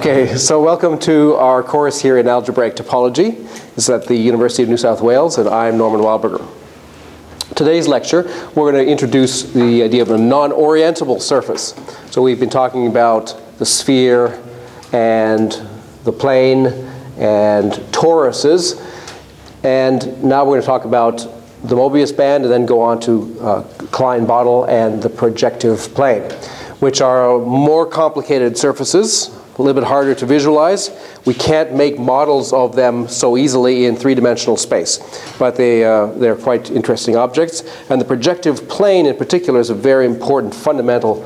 Okay, so welcome to our course here in Algebraic Topology. This is at the University of New South Wales, and I'm Norman Wildberger. Today's lecture, we're going to introduce the idea of a non-orientable surface. So we've been talking about the sphere and the plane and toruses, and now we're going to talk about the Mobius band and then go on to Klein-Bottle and the projective plane, which are more complicated surfaces, a little bit harder to visualize. We can't make models of them so easily in three-dimensional space, but they're quite interesting objects. And the projective plane in particular is a very important fundamental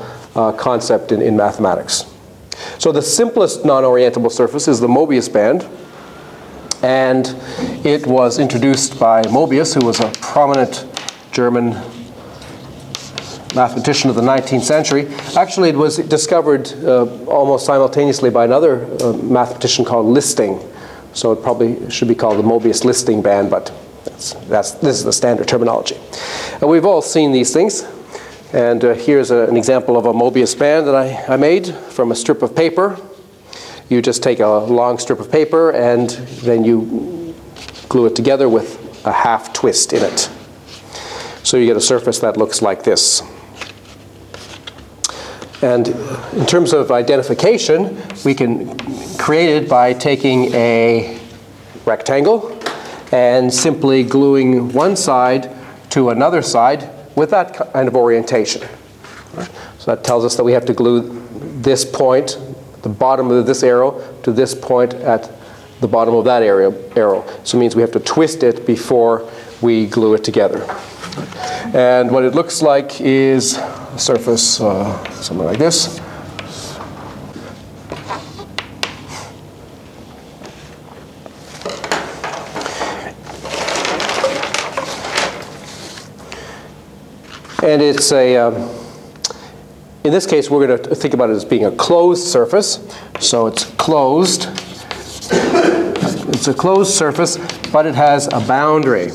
concept in mathematics. So the simplest non-orientable surface is the Mobius band, and it was introduced by Mobius, who was a prominent German mathematician of the 19th century. Actually, it was discovered almost simultaneously by another mathematician called Listing. So it probably should be called the Mobius Listing band, but this is the standard terminology. And we've all seen these things. And here's an example of a Mobius band that I made from a strip of paper. You just take a long strip of paper and then you glue it together with a half twist in it. So you get a surface that looks like this. And in terms of identification, we can create it by taking a rectangle and simply gluing one side to another side with that kind of orientation. So that tells us that we have to glue this point, the bottom of this arrow, to this point at the bottom of that arrow. So it means we have to twist it before we glue it together. And what it looks like is a surface something like this. And it's in this case, we're going to think about it as being a closed surface. So it's closed. It's a closed surface, but it has a boundary.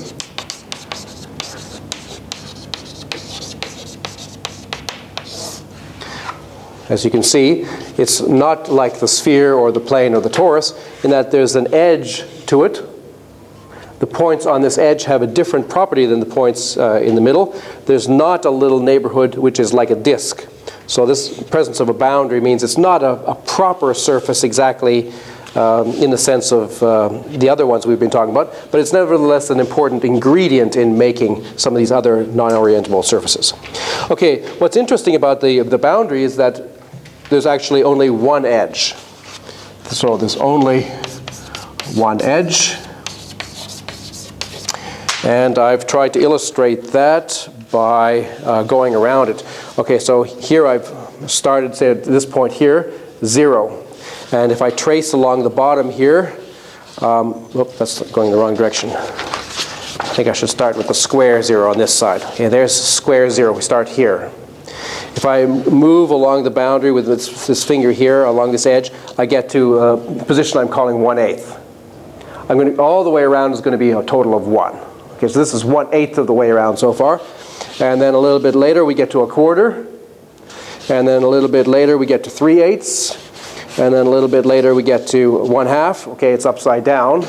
As you can see, it's not like the sphere or the plane or the torus in that there's an edge to it. The points on this edge have a different property than the points in the middle. There's not a little neighborhood which is like a disk. So this presence of a boundary means it's not a proper surface exactly in the sense of the other ones we've been talking about, but it's nevertheless an important ingredient in making some of these other non-orientable surfaces. Okay, what's interesting about the boundary is that there's actually only one edge. So there's only one edge. And I've tried to illustrate that by going around it. Okay, so here I've started, say, at this point here, 0. And if I trace along the bottom here, that's going the wrong direction. I think I should start with the square 0 on this side. Okay, there's square 0. We start here. If I move along the boundary with this finger here, along this edge, I get to a position I'm calling 1/8. I'm going to, all the way around is going to be a total of 1. Okay, so this is 1/8 of the way around so far. And then a little bit later, we get to a quarter. And then a little bit later, we get to 3/8. And then a little bit later, we get to 1/2. Okay, it's upside down.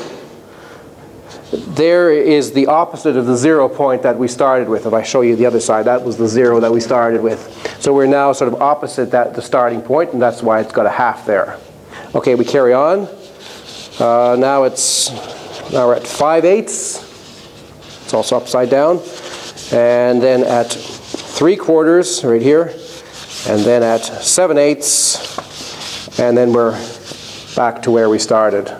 There is the opposite of the 0 point that we started with. If I show you the other side, that was the 0 that we started with. So we're now sort of opposite the starting point, and that's why it's got a half there. Okay, we carry on. Now we're at 5/8. It's also upside down. And then at 3/4, right here. And then at 7/8. And then we're back to where we started.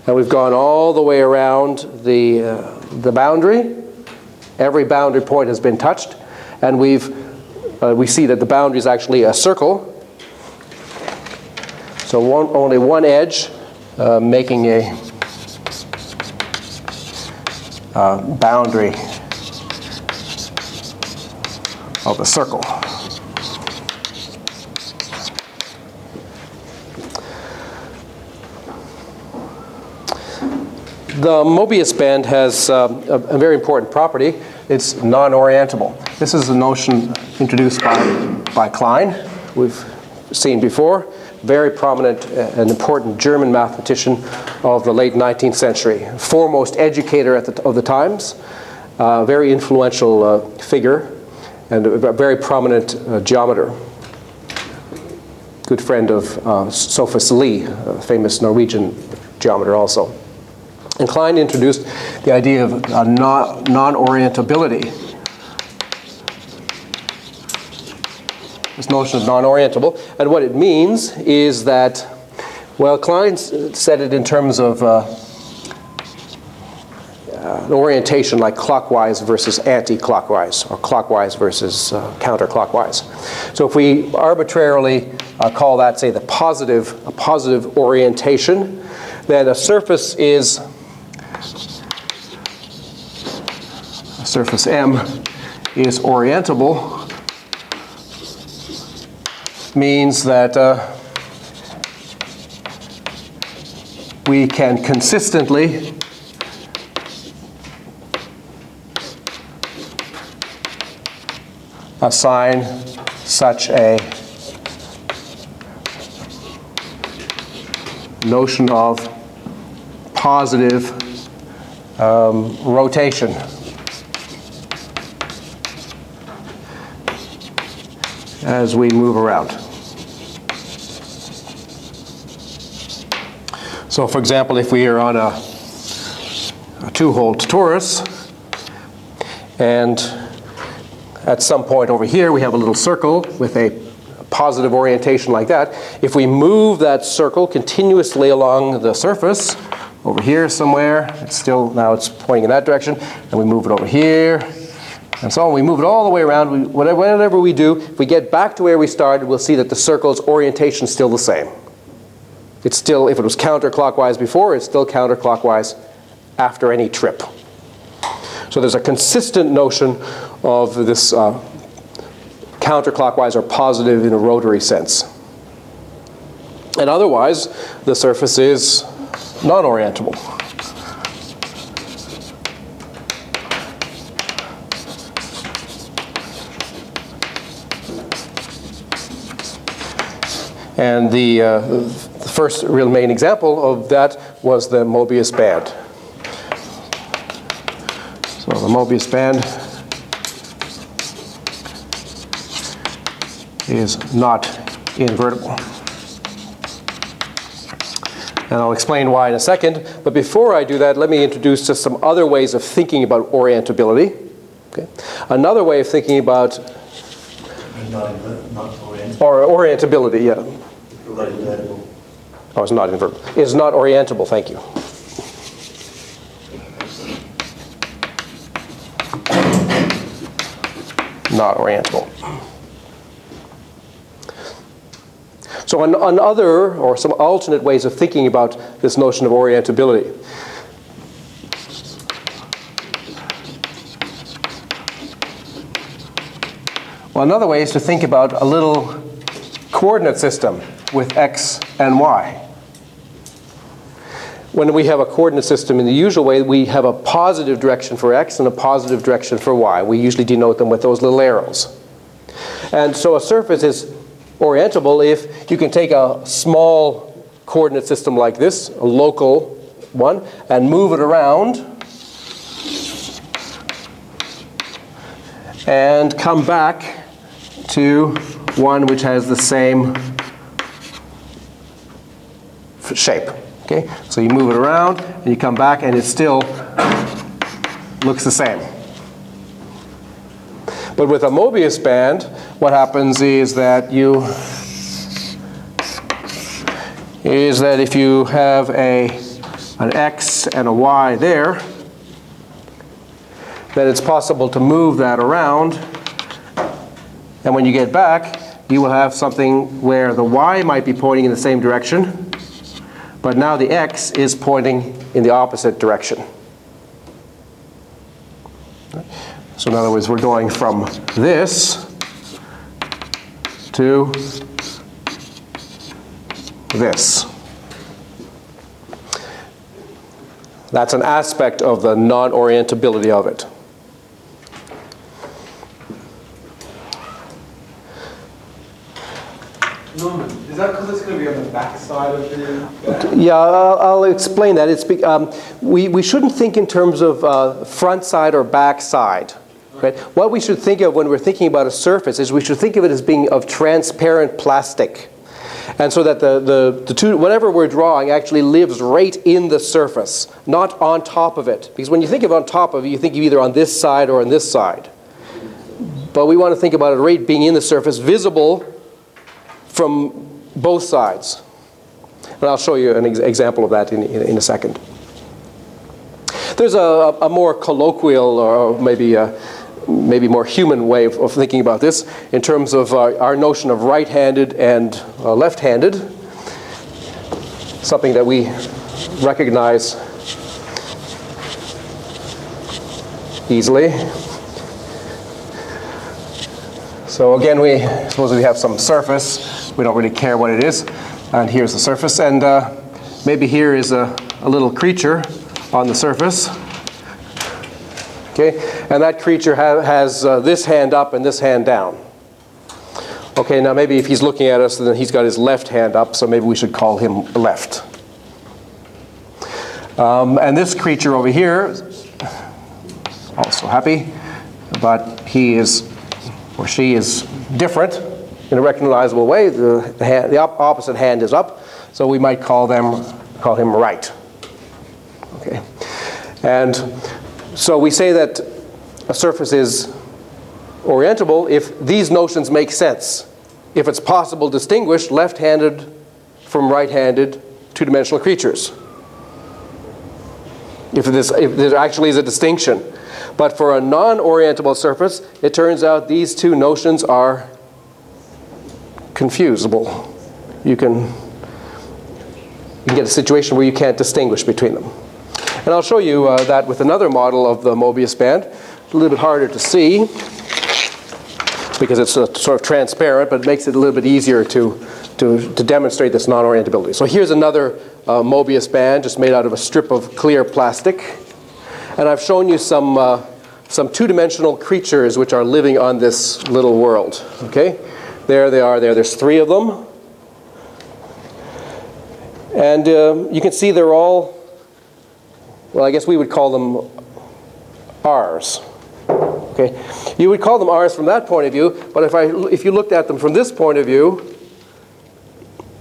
And we've gone all the way around the boundary. Every boundary point has been touched. And we see that the boundary is actually a circle. So only one edge making a boundary of a circle. The Mobius band has a very important property. It's non-orientable. This is a notion introduced by Klein. We've seen before. Very prominent and important German mathematician of the late 19th century. Foremost educator of the times. Very influential figure and a very prominent geometer. Good friend of Sophus Lie, a famous Norwegian geometer also. And Klein introduced the idea of non-orientability. This notion of non-orientable. And what it means is that, well, Klein said it in terms of an orientation like clockwise versus anti-clockwise, or clockwise versus counterclockwise. So if we arbitrarily call that, say, a positive orientation, then a surface M is orientable, means that we can consistently assign such a notion of positive rotation. As we move around. So for example, if we are on a two-hole torus, and at some point over here we have a little circle with a positive orientation like that, if we move that circle continuously along the surface, over here somewhere, now it's pointing in that direction, and we move it over here, and so on. We move it all the way around. Whatever we do, if we get back to where we started, we'll see that the circle's orientation is still the same. It's still, if it was counterclockwise before, it's still counterclockwise after any trip. So there's a consistent notion of this counterclockwise or positive in a rotary sense. And otherwise, the surface is non-orientable. And the first real main example of that was the Mobius band. So the Mobius band is not invertible. And I'll explain why in a second. But before I do that, let me introduce just some other ways of thinking about orientability. Okay. Another way of thinking about orientability, yeah. Oh, it's not invertible. It's not orientable, thank you. Not orientable. So another, or some alternate ways of thinking about this notion of orientability. Well, another way is to think about a little coordinate system with x and y. When we have a coordinate system in the usual way, we have a positive direction for x and a positive direction for y. We usually denote them with those little arrows. And so a surface is orientable if you can take a small coordinate system like this, a local one, and move it around and come back to one which has the same shape. Okay? So you move it around and you come back and it still looks the same. But with a Mobius band, what happens is that if you have an x and a y there, then it's possible to move that around. And when you get back, you will have something where the y might be pointing in the same direction, but now the x is pointing in the opposite direction. So in other words, we're going from this to this. That's an aspect of the non-orientability of it. Norman, is that because it's going to be on the back side of the... Yeah, I'll explain that. We shouldn't think in terms of front side or back side. Right? What we should think of when we're thinking about a surface is we should think of it as being of transparent plastic. And so that the two, whatever we're drawing actually lives right in the surface, not on top of it. Because when you think of on top of it, you think of either on this side or on this side. But we want to think about it right being in the surface, visible from both sides. And I'll show you an example of that in a second. There's a more colloquial or maybe more human way of thinking about this in terms of our notion of right-handed and left-handed, something that we recognize easily. So again, suppose we have some surface. We don't really care what it is. And here's the surface. And maybe here is a little creature on the surface. Okay, and that creature has this hand up and this hand down. Okay, now maybe if he's looking at us, then he's got his left hand up, so maybe we should call him left. And this creature over here, also happy, but he is, or she is different in a recognizable way. The opposite hand is up, so we might call him right. Okay, and so we say that a surface is orientable if these notions make sense. If it's possible to distinguish left-handed from right-handed two-dimensional creatures. If there actually is a distinction. But for a non-orientable surface, it turns out these two notions are confusable. You can get a situation where you can't distinguish between them. And I'll show you that with another model of the Mobius band. It's a little bit harder to see because it's sort of transparent, but it makes it a little bit easier to demonstrate this non-orientability. So here's another Mobius band just made out of a strip of clear plastic. And I've shown you some two-dimensional creatures which are living on this little world. Okay? There they are there. There's 3 of them. And you can see they're all, well, I guess we would call them R's. Okay, you would call them R's from that point of view, but if you looked at them from this point of view,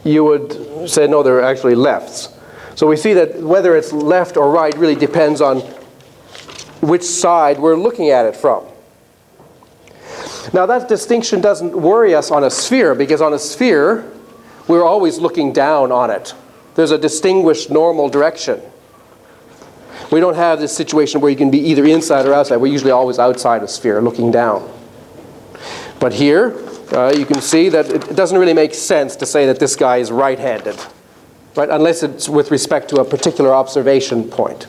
you would say no, they're actually lefts. So we see that whether it's left or right really depends on which side we're looking at it from. Now that distinction doesn't worry us on a sphere, because on a sphere we're always looking down on it. There's a distinguished normal direction. We don't have this situation where you can be either inside or outside. We're usually always outside a sphere, looking down. But here, you can see that it doesn't really make sense to say that this guy is right-handed, right? Unless it's with respect to a particular observation point.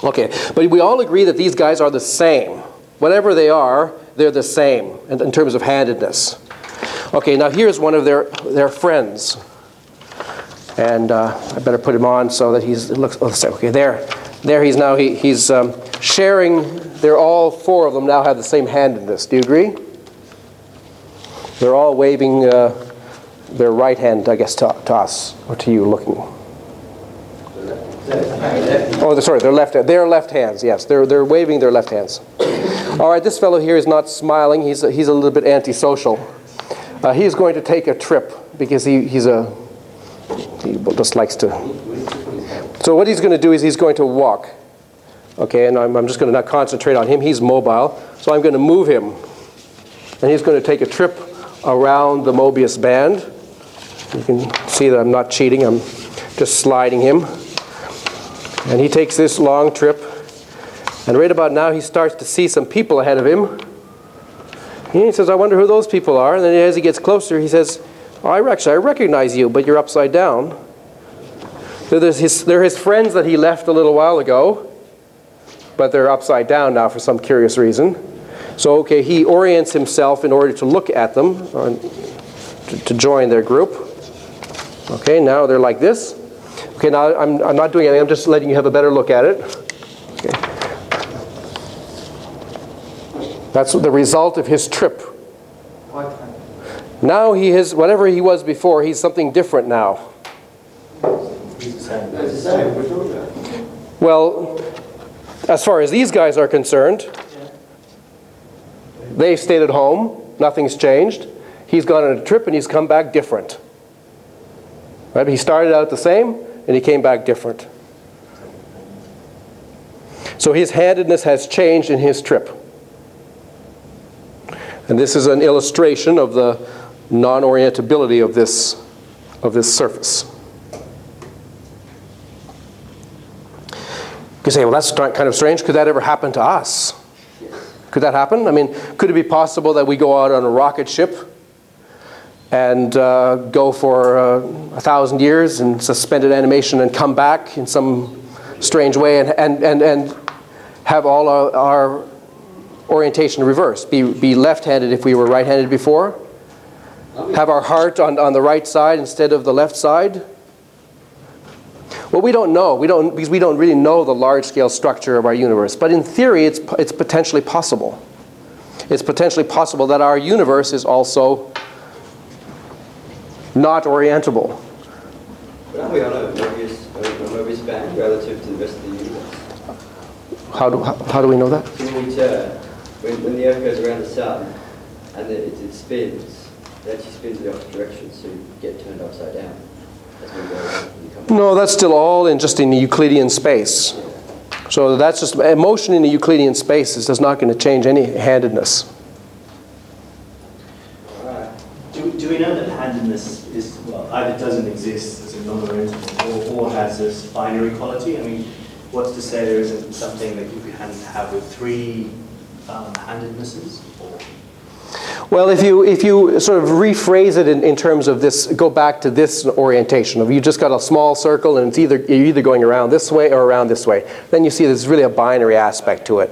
Okay, but we all agree that these guys are the same. Whatever they are, they're the same in terms of handedness. Okay, now here's one of their friends. And I better put him on so that okay, there he's now, he's sharing, they're all 4 of them now have the same handedness. Do you agree? They're all waving their right hand, I guess, to us, or to you looking. Oh, sorry, their left hands, yes. They're waving their left hands. All right, this fellow here is not smiling. He's a little bit antisocial. He's going to take a trip because he just likes to. So what he's going to do is he's going to walk. Okay, and I'm just going to not concentrate on him. He's mobile. So I'm going to move him. And he's going to take a trip around the Mobius band. You can see that I'm not cheating. I'm just sliding him. And he takes this long trip. And right about now he starts to see some people ahead of him. And he says, I wonder who those people are. And then as he gets closer, he says, oh, I recognize you, but you're upside down. So they're his friends that he left a little while ago, but they're upside down now for some curious reason. So, okay, he orients himself in order to look at them, or to join their group. Okay, now they're like this. Okay, now I'm not doing anything, I'm just letting you have a better look at it. Okay. That's the result of his trip. Now he is, whatever he was before, he's something different now. It's the same. We're talking about. Well, as far as these guys are concerned, they've stayed at home, nothing's changed. He's gone on a trip and he's come back different. Right? He started out the same and he came back different. So his handedness has changed in his trip. And this is an illustration of the non-orientability of this surface. You say, well, that's kind of strange. Could that ever happen to us? Could that happen? I mean, could it be possible that we go out on a rocket ship and go for 1,000 years in suspended animation and come back in some strange way and have all our orientation reversed? Be left-handed if we were right-handed before? Have our heart on the right side instead of the left side? Well, we don't know. Because we don't really know the large-scale structure of our universe. But in theory, it's potentially possible. It's potentially possible that our universe is also not orientable. But aren't we on a Mobius band relative to the rest of the universe? How do we know that? So when we turn, when the Earth goes around the Sun and it spins, it actually spins in the opposite direction, so you get turned upside down. No, that's still all just in the Euclidean space. So that's just motion in the Euclidean space is not going to change any handedness. Do we know that handedness is, well, either doesn't exist as a non-orientable or has this binary quality? I mean, what's to say there isn't something that you can have with three handednesses? Or? Well, if you sort of rephrase it in terms of this, go back to this orientation of you just got a small circle and you're either going around this way or around this way, then you see there's really a binary aspect to it.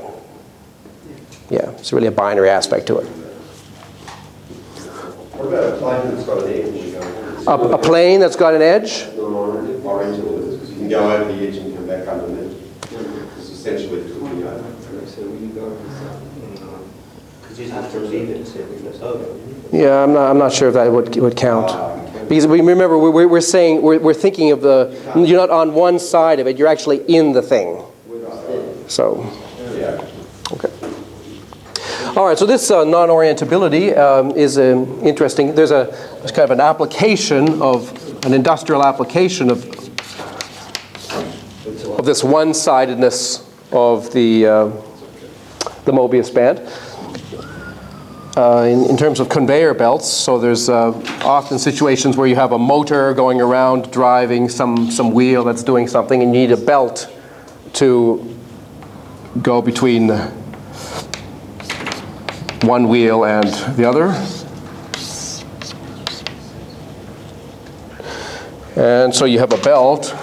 Yeah, it's really a binary aspect to it. What about a plane that's got an edge? A plane that's got an edge? Non-orientable, because you can go over the edge and come back underneath. It's essentially flipping over. So when you go Because you have to leave it so it goes over. Yeah, I'm not sure if that would count. Because we remember we're saying we're thinking of you're not on one side of it, you're actually in the thing. So, Yeah. okay. All right, so this non-orientability is interesting. There's kind of an application an industrial application of this one-sidedness of the Mobius band. In terms of conveyor belts, so there's often situations where you have a motor going around driving some wheel that's doing something, and you need a belt to go between one wheel and the other. And so you have a belt.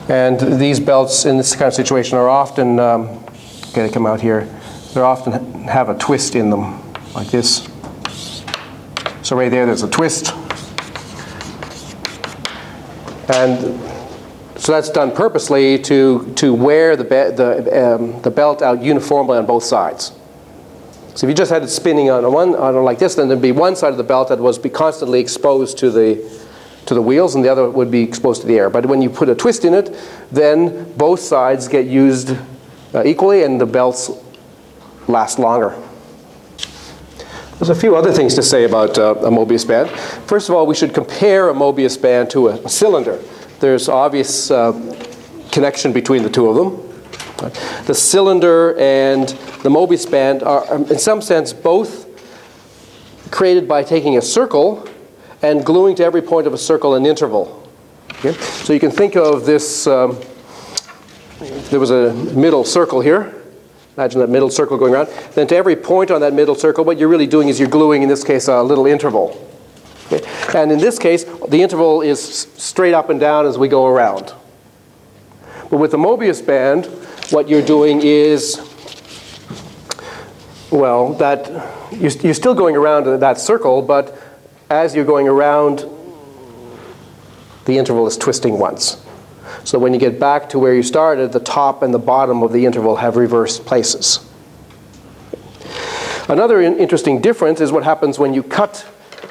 And these belts in this kind of situation are often, okay, they come out here, they often have a twist in them, like this. So right there's a twist. And so that's done purposely to wear the belt out uniformly on both sides. So if you just had it spinning on like this, then there'd be one side of the belt that was constantly exposed to the wheels, and the other would be exposed to the air. But when you put a twist in it, then both sides get used equally, and the belts last longer. There's a few other things to say about a Mobius band. First of all, we should compare a Mobius band to a cylinder. There's obvious connection between the two of them. The cylinder and the Mobius band are, in some sense, both created by taking a circle and gluing to every point of a circle an interval. Okay? So you can think of this, there was a middle circle here. Imagine that middle circle going around. Then to every point on that middle circle, what you're really doing is you're gluing, in this case, a little interval. Okay? And in this case, the interval is straight up and down as we go around. But with the Mobius band, what you're doing is, well, that you're still going around that circle, but as you're going around, the interval is twisting once. So when you get back to where you started, the top and the bottom of the interval have reversed places. Another interesting difference is what happens when you cut.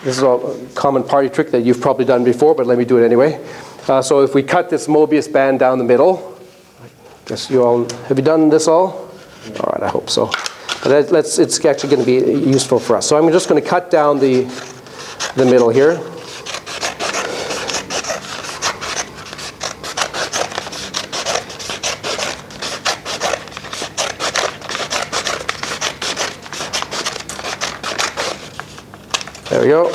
This is a common party trick that you've probably done before, but let me do it anyway. So if we cut this Mobius band down the middle, I guess you all, have you done this all? All right, I hope so. But it's actually going to be useful for us. So I'm just going to cut down the middle here. There we go.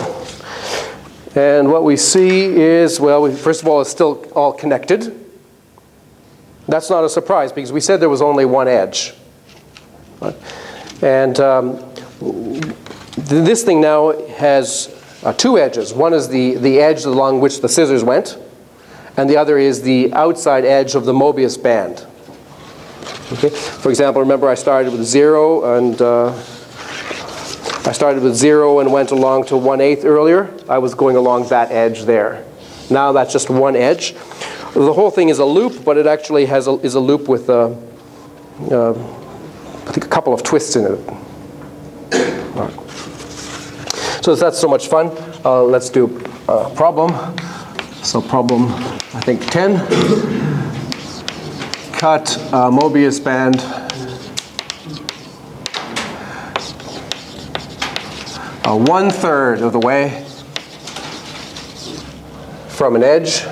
And what we see is, well, first of all, it's still all connected. That's not a surprise because we said there was only one edge. And this thing now has two edges. One is the edge along which the scissors went, and the other is the outside edge of the Mobius band. Okay? For example, remember I started with 0 and went along to 1/8 earlier. I was going along that edge there. Now that's just one edge. The whole thing is a loop, but it actually is a loop with I think a couple of twists in it. Right. So that's so much fun. Let's do a problem. So problem, I think 10. Cut Mobius band one-third of the way from an edge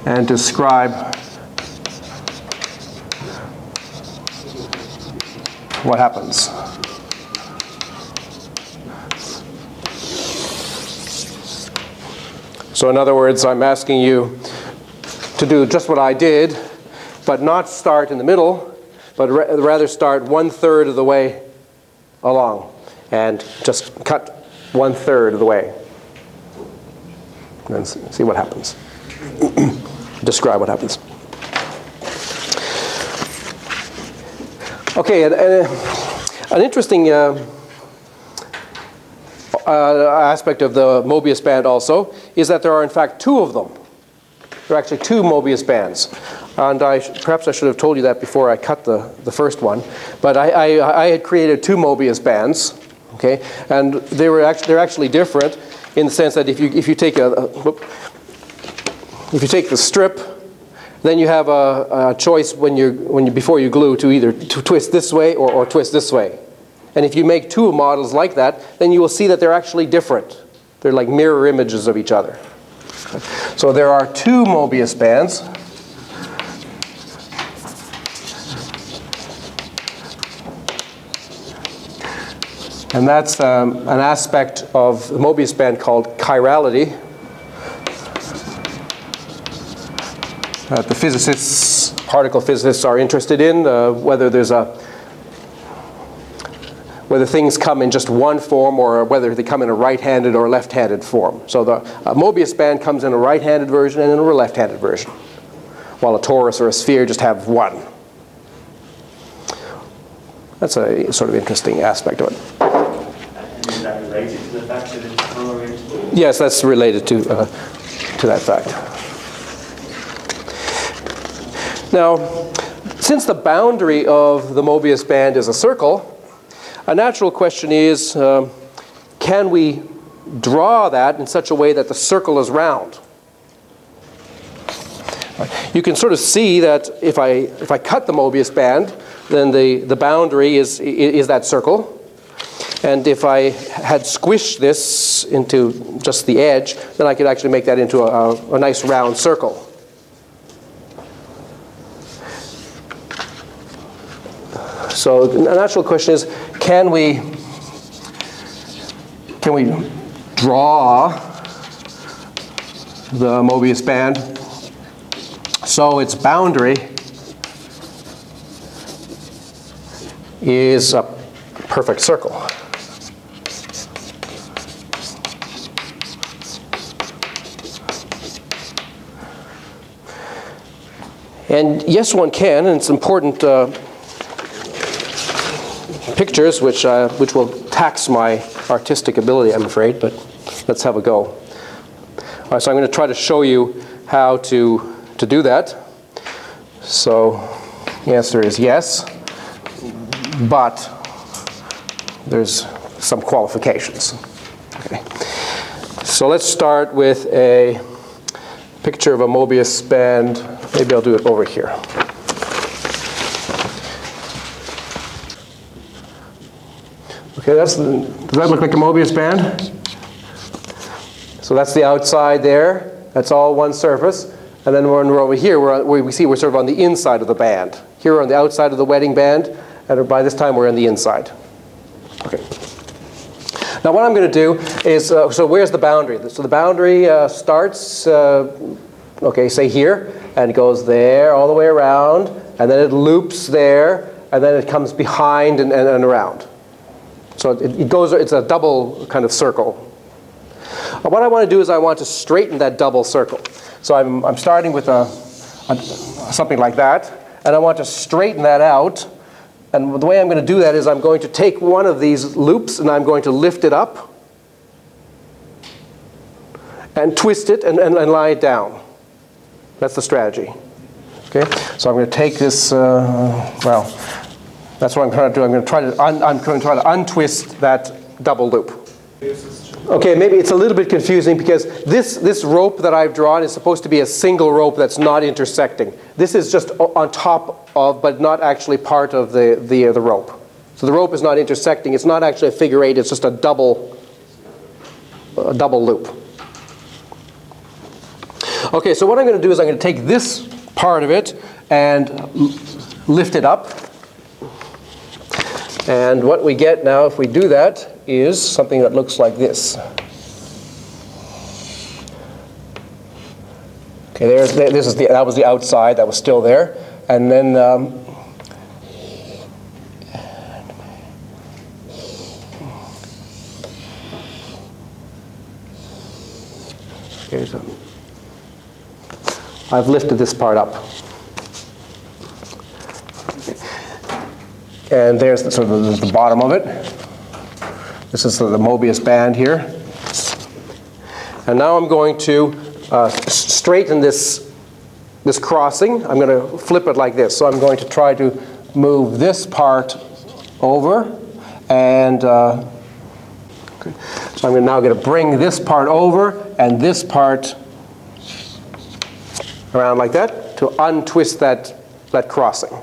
and describe what happens. So in other words, I'm asking you to do just what I did, but not start in the middle, but rather start 1/3 of the way along and just cut 1/3 of the way. And see what happens. Describe what happens. Okay, an interesting aspect of the Mobius band also is that there are in fact two of them. There are actually two Mobius bands. And perhaps I should have told you that before I cut the first one. But I had created two Mobius bands, okay? And they're actually different in the sense that if you take if you take the strip, then you have a choice before you glue to either to twist this way or twist this way. And if you make two models like that, then you will see that they're actually different. They're like mirror images of each other. So there are two Mobius bands. And that's an aspect of the Mobius band called chirality. The physicists, particle physicists, are interested in whether things come in just one form or whether they come in a right-handed or left-handed form. So the Mobius band comes in a right-handed version and in a left-handed version, while a torus or a sphere just have one. That's a sort of interesting aspect of it. And is that related to the fact that it's non-orientable? Yes, that's related to that fact. Now, since the boundary of the Mobius band is a circle, a natural question is, can we draw that in such a way that the circle is round? You can sort of see that if I cut the Mobius band, then the boundary is that circle. And if I had squished this into just the edge, then I could actually make that into a nice round circle. So the natural question is, can we draw the Mobius band so its boundary is a perfect circle? And yes, one can, and it's important pictures, which will tax my artistic ability, I'm afraid, but let's have a go. right, so I'm going to try to show you how to do that. So the answer is yes, but there's some qualifications. Okay. So let's start with a picture of a Mobius band. Maybe I'll do it over here. Okay, does that look like a Mobius band? So that's the outside there. That's all one surface. And then when we're over here, we see we're sort of on the inside of the band. Here we're on the outside of the wedding band, and by this time we're on the inside. Okay. Now what I'm going to do is, so where's the boundary? So the boundary starts, okay, say here, and it goes there all the way around, and then it loops there, and then it comes behind and around. So it goes, it's a double kind of circle. What I want to do is I want to straighten that double circle. So I'm starting with something like that, and I want to straighten that out. And the way I'm going to do that is I'm going to take one of these loops and I'm going to lift it up and twist it and lie it down. That's the strategy. Okay, so I'm going to take this. Well, that's what I'm trying to do. I'm going to try to untwist that double loop. Okay, maybe it's a little bit confusing because this rope that I've drawn is supposed to be a single rope that's not intersecting. This is just on top of, but not actually part of the rope. So the rope is not intersecting. It's not actually a figure eight. It's just a double loop. Okay, so what I'm going to do is I'm going to take this part of it and lift it up. And what we get now, if we do that, is something that looks like this. Okay, that was the outside. That was still there, and then okay, so I've lifted this part up. And there's the bottom of it. This is the Mobius band here. And now I'm going to straighten this crossing. I'm going to flip it like this. So I'm going to try to move this part over. And okay. So I'm now going to bring this part over and this part around like that to untwist that crossing.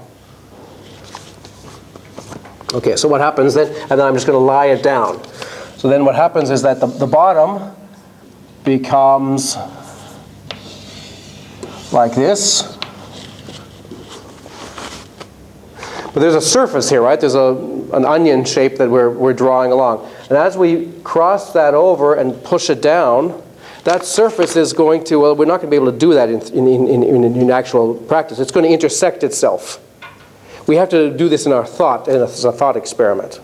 Okay, so what happens then, and then I'm just going to lie it down. So then what happens is that the bottom becomes like this. But there's a surface here, right? There's an onion shape that we're drawing along. And as we cross that over and push it down, that surface is going to, well, we're not going to be able to do that in actual practice. It's going to intersect itself. We have to do this in our thought, and it's a thought experiment.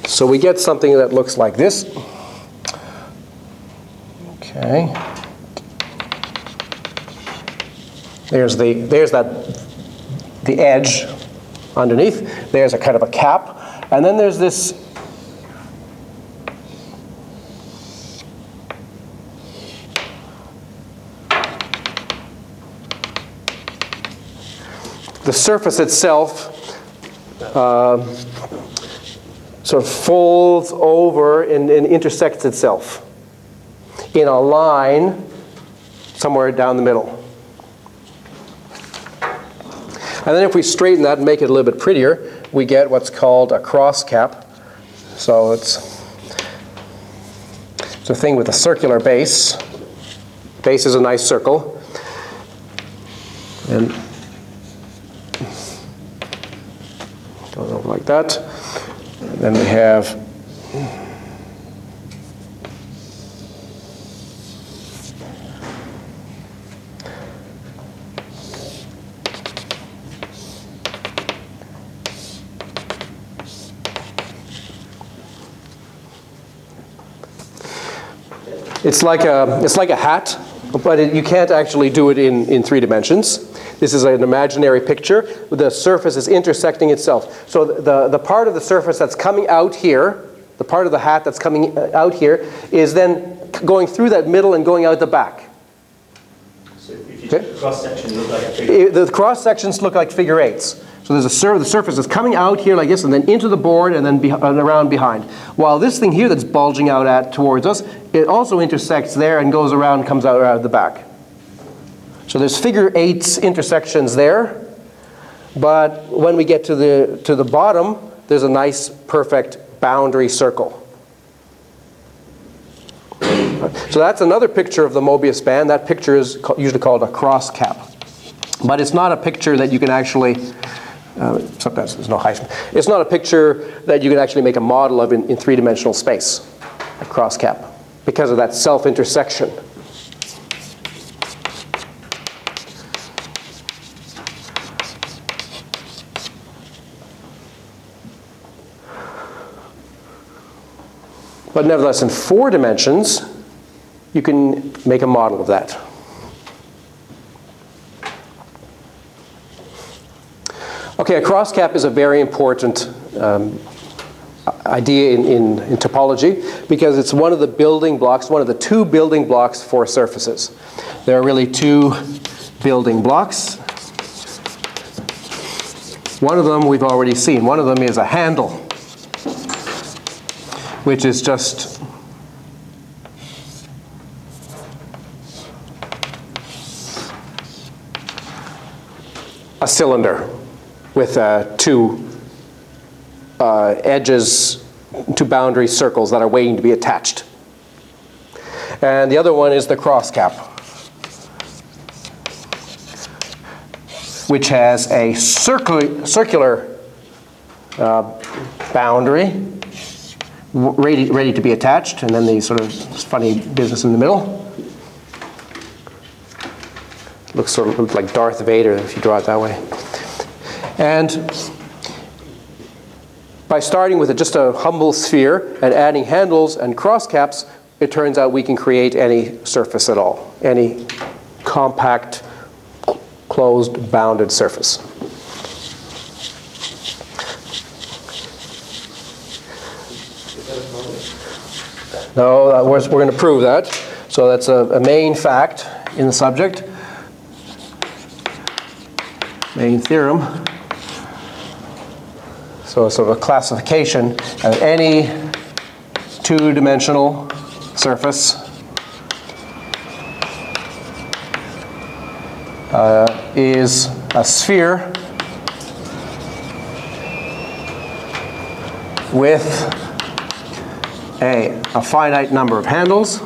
So we get something that looks like this. Okay. There's the edge underneath. There's a kind of a cap, and then there's this. The surface itself sort of folds over and intersects itself in a line somewhere down the middle. And then if we straighten that and make it a little bit prettier, we get what's called a crosscap. So it's a thing with a circular base. Base is a nice circle. And goes over like that. And then we have it's like a hat, but you can't actually do it in 3 dimensions. This is an imaginary picture. The surface is intersecting itself. So the part of the surface that's coming out here, the part of the hat that's coming out here, is then going through that middle and going out the back. So if you Okay. took the cross-section, look like a figure. The cross sections look like figure eights. So there's the surface is coming out here like this, and then into the board, and then and around behind. While this thing here that's bulging out towards us, it also intersects there and goes around, comes out the back. So there's figure eights intersections there, but when we get to the bottom, there's a nice, perfect boundary circle. So that's another picture of the Mobius band. That picture is usually called a crosscap. But it's not a picture that you can actually, sometimes there's no hyphen. It's not a picture that you can actually make a model of in three-dimensional space, a crosscap, because of that self-intersection. But nevertheless, in 4 dimensions, you can make a model of that. Okay, a crosscap is a very important idea in topology because it's one of the building blocks, one of the 2 building blocks for surfaces. There are really 2 building blocks. One of them we've already seen. One of them is a handle, which is just a cylinder with 2 edges, 2 boundary circles that are waiting to be attached. And the other one is the crosscap, which has a circular boundary ready to be attached, and then the sort of funny business in the middle. Looks like Darth Vader if you draw it that way. And by starting with just a humble sphere and adding handles and crosscaps, it turns out we can create any surface at all, any compact, closed, bounded surface. No, we're going to prove that. So that's a main fact in the subject. Main theorem. So sort of a classification of any 2-dimensional surface is a sphere with a finite number of handles,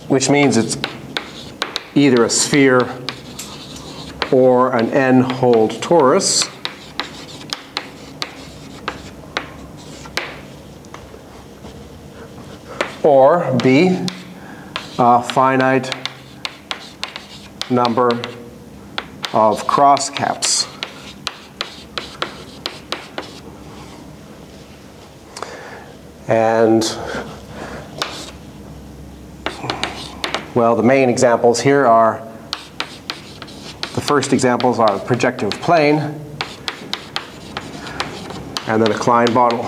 which means it's either a sphere or an n-hole torus. Or B, a finite number of crosscaps. And, well, the main examples here are, the first examples are the projective plane and then a Klein bottle.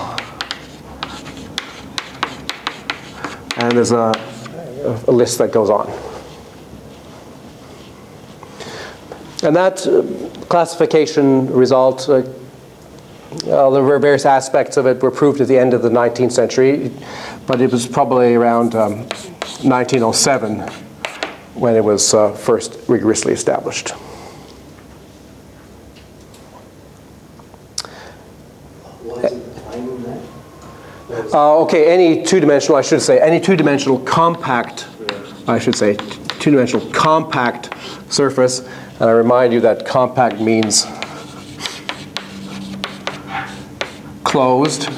And there's a list that goes on. And that classification result, there were various aspects of it were proved at the end of the 19th century, but it was probably around 1907 when it was first rigorously established. What is it defining that? Okay, any 2-dimensional, I should say, any 2-dimensional compact, I should say, 2-dimensional compact surface. And I remind you that compact means closed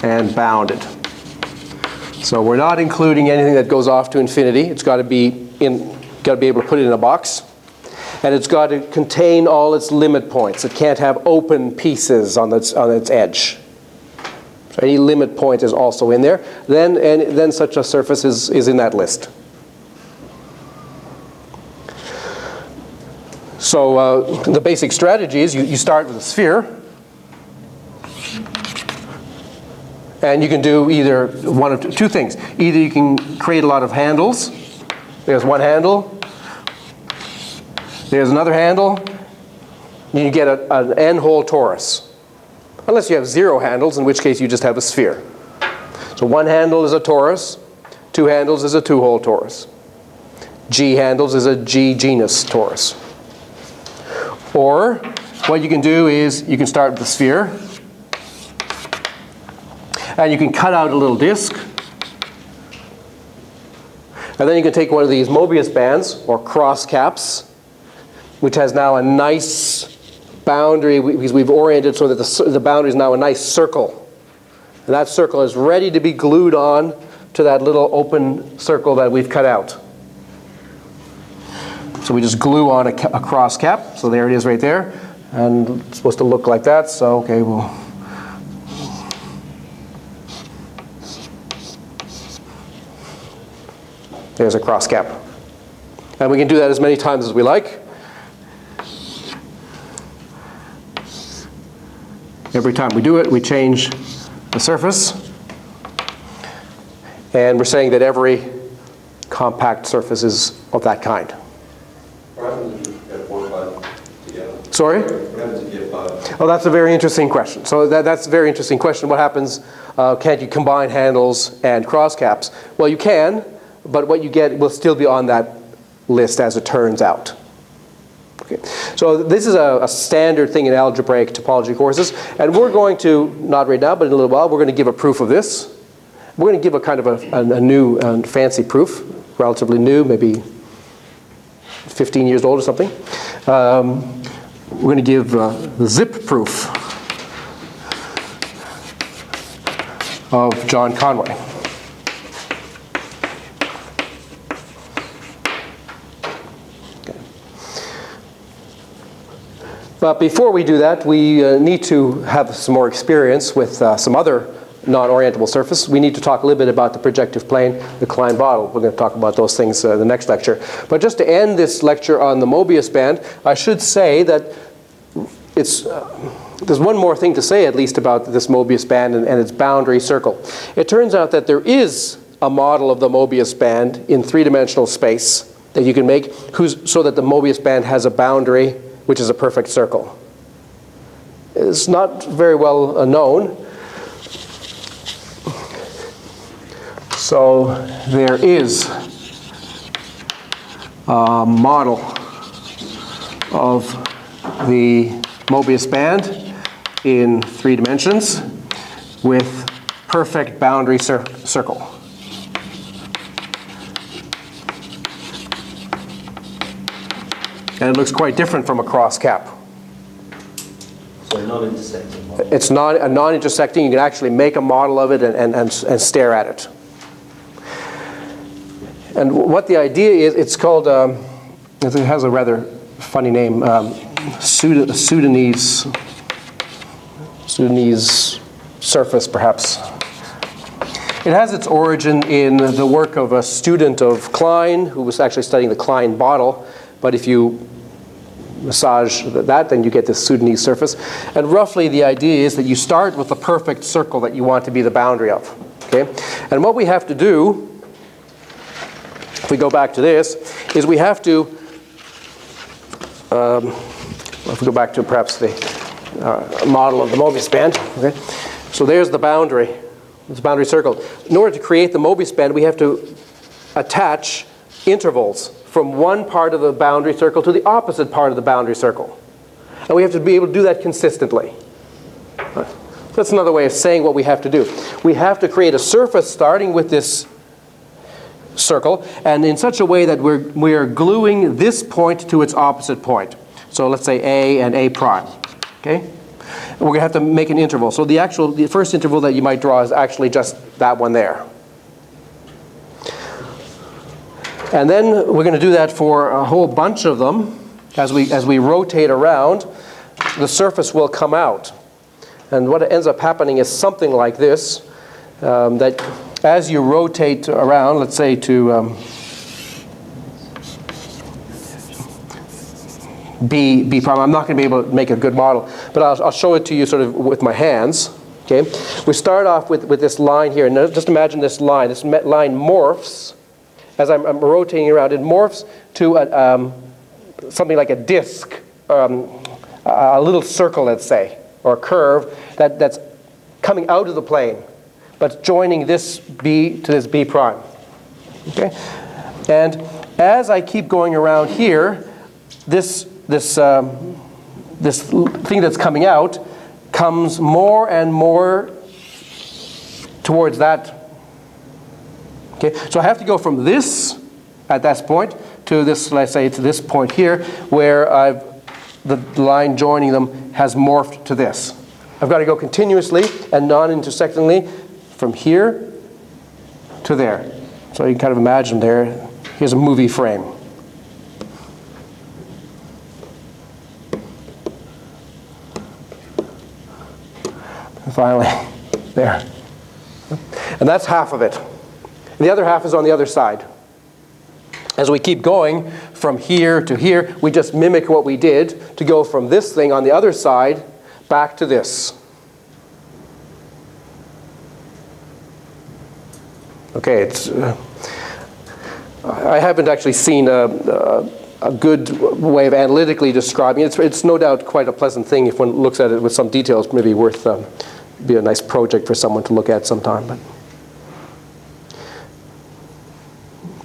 and bounded. So we're not including anything that goes off to infinity. It's got to be able to put it in a box, and it's got to contain all its limit points. It can't have open pieces on its edge. So any limit point is also in there. Then such a surface is in that list. So the basic strategy is you start with a sphere. And you can do either one of two things. Either you can create a lot of handles. There's one handle. There's another handle. You get an n-hole torus. Unless you have 0 handles, in which case you just have a sphere. So one handle is a torus. 2 handles is a 2-hole torus. G handles is a G genus torus. Or what you can do is you can start with the sphere. And you can cut out a little disk. And then you can take one of these Mobius bands, or crosscaps, which has now a nice boundary, because we've oriented so that the boundary is now a nice circle. And that circle is ready to be glued on to that little open circle that we've cut out. So we just glue on a cross cap. So there it is right there. And it's supposed to look like that. So, okay, well. There's a cross cap. And we can do that as many times as we like. Every time we do it, we change the surface. And we're saying that every compact surface is of that kind. What happens if you get 4 and 5 together? Sorry? What happens if you get 5? Oh, that's a very interesting question. So that's a very interesting question. What happens, can't you combine handles and cross caps? Well, you can, but what you get will still be on that list as it turns out. Okay. So this is a standard thing in algebraic topology courses, and we're going to, not right now, but in a little while, we're going to give a proof of this. We're going to give a kind of a new fancy proof, relatively new, maybe 15 years old or something. We're going to give the zip proof of John Conway. But before we do that, we need to have some more experience with some other non-orientable surface. We need to talk a little bit about the projective plane, the Klein bottle. We're going to talk about those things in the next lecture. But just to end this lecture on the Mobius band, I should say that there's one more thing to say, at least, about this Mobius band and its boundary circle. It turns out that there is a model of the Mobius band in 3-dimensional space that you can make so that the Mobius band has a boundary which is a perfect circle. It's not very well known. So there is a model of the Mobius band in 3 dimensions with perfect boundary circle. And it looks quite different from a cross cap. So non-intersecting model. It's not a non-intersecting. You can actually make a model of it and stare at it. And what the idea is, it's called, it has a rather funny name, Sudanese surface, perhaps. It has its origin in the work of a student of Klein, who was actually studying the Klein bottle. But if you massage that, then you get this Sudanese surface. And roughly the idea is that you start with the perfect circle that you want to be the boundary of. Okay? And what we have to do, if we go back to this, is we have to, if we go back to perhaps the model of the Mobius band. Okay? So there's the boundary, this boundary circle. In order to create the Mobius band, we have to attach intervals from one part of the boundary circle to the opposite part of the boundary circle. And we have to be able to do that consistently. That's another way of saying what we have to do. We have to create a surface starting with this circle, and in such a way that we are gluing this point to its opposite point. So let's say A and A prime. Okay? And we're going to have to make an interval. So the first interval that you might draw is actually just that one there. And then we're going to do that for a whole bunch of them. As we rotate around, the surface will come out. And what ends up happening is something like this, that as you rotate around, let's say to B prime, I'm not going to be able to make a good model, but I'll show it to you sort of with my hands. Okay, we start off with this line here, and just imagine this line. This line morphs as I'm rotating around. It morphs to something like a disk, a little circle, let's say, or a curve that's coming out of the plane, but joining this B to this B prime. Okay, and as I keep going around here, this thing that's coming out comes more and more towards that. Okay, so I have to go from this at that point to this, let's say, to this point here, where the line joining them has morphed to this. I've got to go continuously and non-intersectingly from here to there. So you can kind of imagine there. Here's a movie frame. Finally, there. And that's half of it. And the other half is on the other side. As we keep going from here to here, we just mimic what we did to go from this thing on the other side back to this. Okay, it's. I haven't actually seen a good way of analytically describing it. It's no doubt quite a pleasant thing if one looks at it with some details. Maybe worth be a nice project for someone to look at sometime. But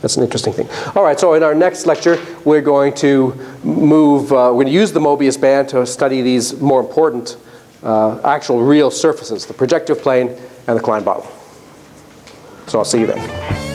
that's an interesting thing. All right, so in our next lecture, we're going to move. We're going to use the Mobius band to study these more important actual real surfaces: the projective plane and the Klein bottle. So I'll see you then.